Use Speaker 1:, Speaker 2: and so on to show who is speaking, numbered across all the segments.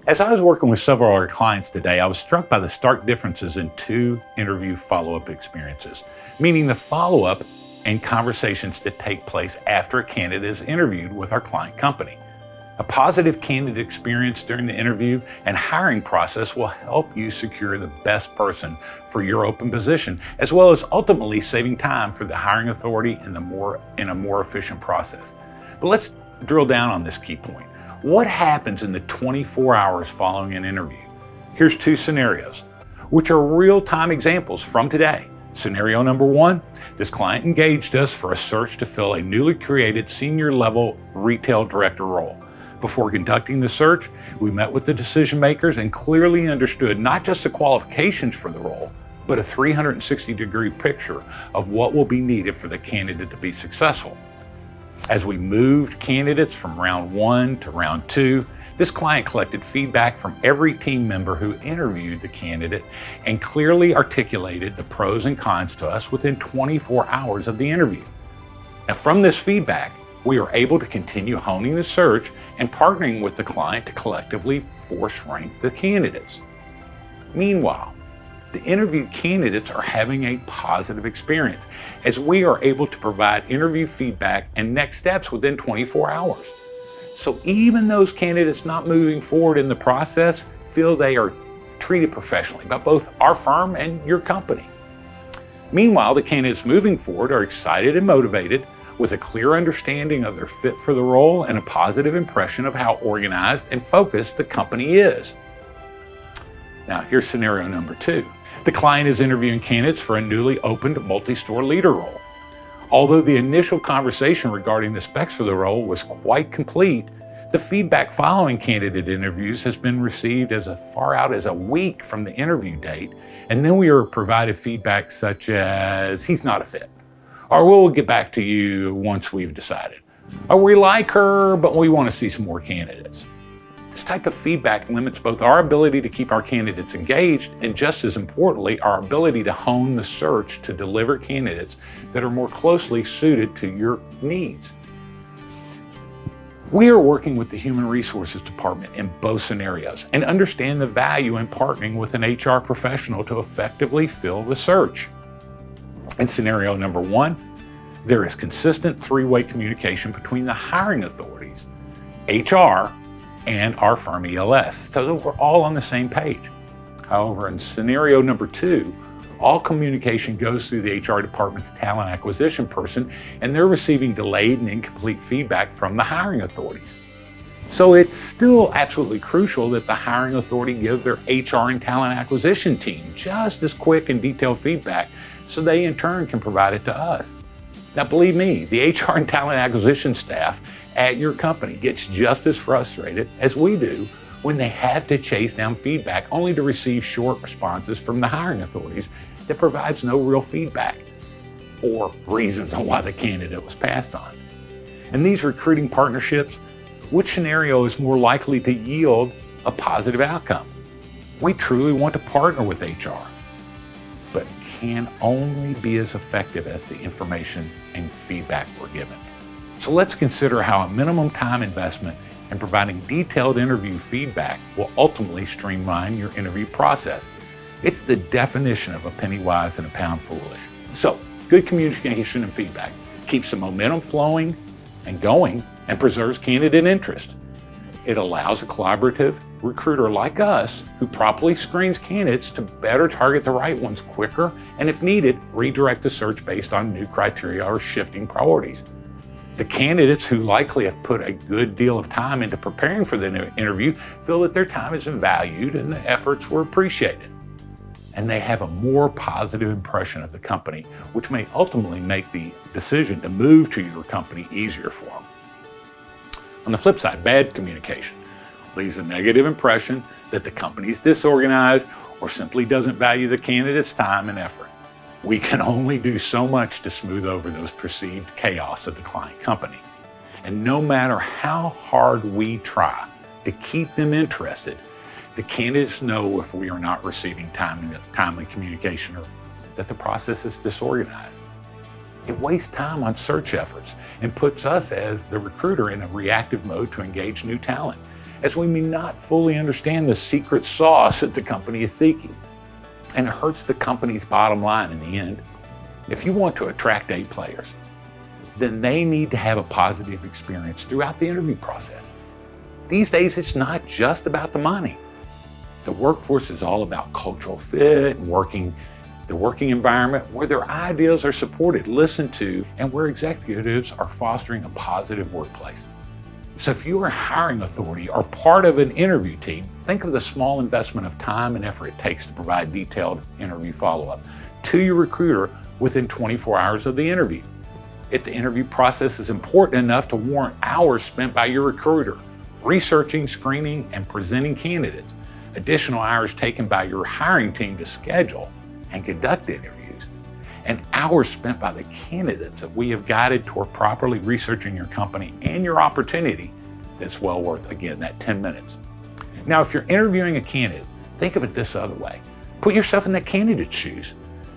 Speaker 1: As I was working with several of our clients today, I was struck by the stark differences in two interview follow-up experiences, meaning the follow-up and conversations that take place after a candidate is interviewed with our client company. A positive candidate experience during the interview and hiring process will help you secure the best person for your open position, as well as ultimately saving time for the hiring authority in a more efficient process. But let's drill down on this key point. What happens in the 24 hours following an interview? Here's two scenarios, which are real-time examples from today. Scenario number one, this client engaged us for a search to fill a newly created senior level retail director role. Before conducting the search, we met with the decision makers and clearly understood not just the qualifications for the role, but a 360-degree picture of what will be needed for the candidate to be successful. As we moved candidates from round one to round two, this client collected feedback from every team member who interviewed the candidate and clearly articulated the pros and cons to us within 24 hours of the interview. Now, from this feedback, we are able to continue honing the search and partnering with the client to collectively force rank the candidates. Meanwhile, the interviewed candidates are having a positive experience as we are able to provide interview feedback and next steps within 24 hours. So even those candidates not moving forward in the process feel they are treated professionally by both our firm and your company. Meanwhile, the candidates moving forward are excited and motivated with a clear understanding of their fit for the role and a positive impression of how organized and focused the company is. Now, here's scenario number two. The client is interviewing candidates for a newly opened multi-store leader role. Although the initial conversation regarding the specs for the role was quite complete, the feedback following candidate interviews has been received as far out as a week from the interview date, and then we are provided feedback such as, he's not a fit, or we'll get back to you once we've decided, or we like her, but we want to see some more candidates. This type of feedback limits both our ability to keep our candidates engaged and, just as importantly, our ability to hone the search to deliver candidates that are more closely suited to your needs. We are working with the Human Resources Department in both scenarios and understand the value in partnering with an HR professional to effectively fill the search. In scenario number one, there is consistent three-way communication between the hiring authorities, HR, and our firm ELS, so that we're all on the same page. However, in scenario number two, all communication goes through the HR department's talent acquisition person, and they're receiving delayed and incomplete feedback from the hiring authorities. So it's still absolutely crucial that the hiring authority give their HR and talent acquisition team just as quick and detailed feedback so they in turn can provide it to us. Now, believe me, the HR and talent acquisition staff at your company gets just as frustrated as we do when they have to chase down feedback only to receive short responses from the hiring authorities that provides no real feedback or reasons on why the candidate was passed on. In these recruiting partnerships, which scenario is more likely to yield a positive outcome? We truly want to partner with HR, but can only be as effective as the information and feedback we're given. So let's consider how a minimum time investment in providing detailed interview feedback will ultimately streamline your interview process. It's the definition of a penny wise and a pound foolish. So good communication and feedback keeps the momentum flowing and going and preserves candidate interest. It allows a collaborative recruiter like us who properly screens candidates to better target the right ones quicker and, if needed, redirect the search based on new criteria or shifting priorities. The candidates who likely have put a good deal of time into preparing for the interview feel that their time is valued and the efforts were appreciated. And they have a more positive impression of the company, which may ultimately make the decision to move to your company easier for them. On the flip side, bad communication leaves a negative impression that the company is disorganized or simply doesn't value the candidate's time and effort. We can only do so much to smooth over those perceived chaos of the client company. And no matter how hard we try to keep them interested, the candidates know if we are not receiving timely communication or that the process is disorganized. It wastes time on search efforts and puts us as the recruiter in a reactive mode to engage new talent, as we may not fully understand the secret sauce that the company is seeking. And it hurts the company's bottom line in the end. If you want to attract A players, then they need to have a positive experience throughout the interview process. These days, it's not just about the money. The workforce is all about cultural fit and the working environment where their ideas are supported, listened to, and where executives are fostering a positive workplace. So if you are a hiring authority or part of an interview team, think of the small investment of time and effort it takes to provide detailed interview follow-up to your recruiter within 24 hours of the interview. If the interview process is important enough to warrant hours spent by your recruiter researching, screening, and presenting candidates, additional hours taken by your hiring team to schedule and conduct interviews, and hours spent by the candidates that we have guided toward properly researching your company and your opportunity, that's well worth, again, that 10 minutes. Now, if you're interviewing a candidate, think of it this other way. Put yourself in that candidate's shoes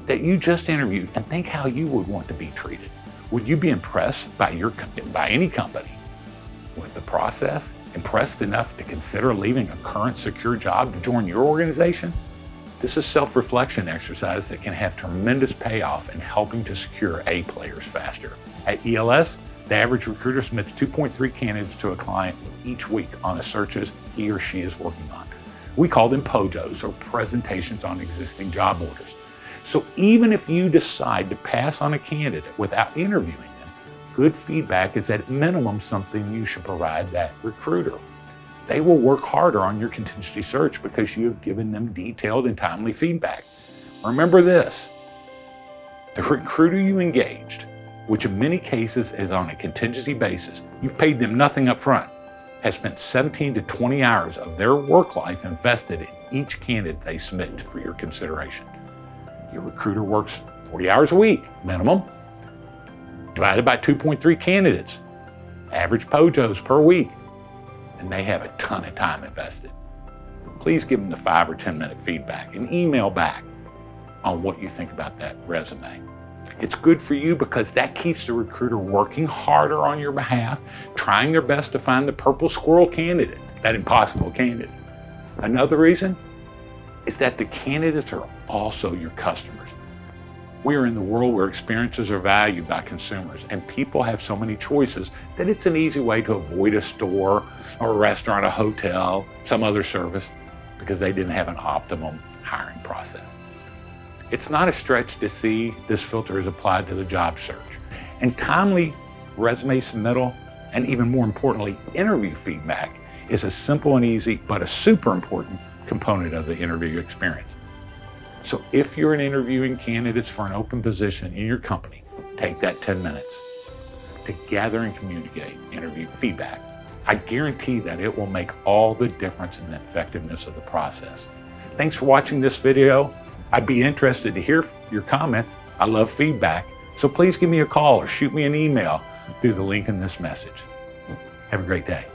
Speaker 1: that you just interviewed and think how you would want to be treated. Would you be impressed by any company with the process? Impressed enough to consider leaving a current secure job to join your organization? This is a self-reflection exercise that can have tremendous payoff in helping to secure A players faster. At ELS, the average recruiter submits 2.3 candidates to a client each week on the searches he or she is working on. We call them POJOs, or presentations on existing job orders. So even if you decide to pass on a candidate without interviewing them, good feedback is at minimum something you should provide that recruiter. They will work harder on your contingency search because you have given them detailed and timely feedback. Remember this, the recruiter you engaged, which in many cases is on a contingency basis, you've paid them nothing up front, has spent 17 to 20 hours of their work life invested in each candidate they submit for your consideration. Your recruiter works 40 hours a week, minimum, divided by 2.3 candidates, average POJOs per week, and they have a ton of time invested. Please give them the 5 or 10 minute feedback and email back on what you think about that resume. It's good for you because that keeps the recruiter working harder on your behalf, trying their best to find the purple squirrel candidate, that impossible candidate. Another reason is that the candidates are also your customers. We are in the world where experiences are valued by consumers, and people have so many choices that it's an easy way to avoid a store or a restaurant, a hotel, some other service, because they didn't have an optimum hiring process. It's not a stretch to see this filter is applied to the job search. And timely resume submittal, and even more importantly, interview feedback, is a simple and easy, but a super important component of the interview experience. So if you're interviewing candidates for an open position in your company, take that 10 minutes to gather and communicate interview feedback. I guarantee that it will make all the difference in the effectiveness of the process. Thanks for watching this video. I'd be interested to hear your comments. I love feedback. So please give me a call or shoot me an email through the link in this message. Have a great day.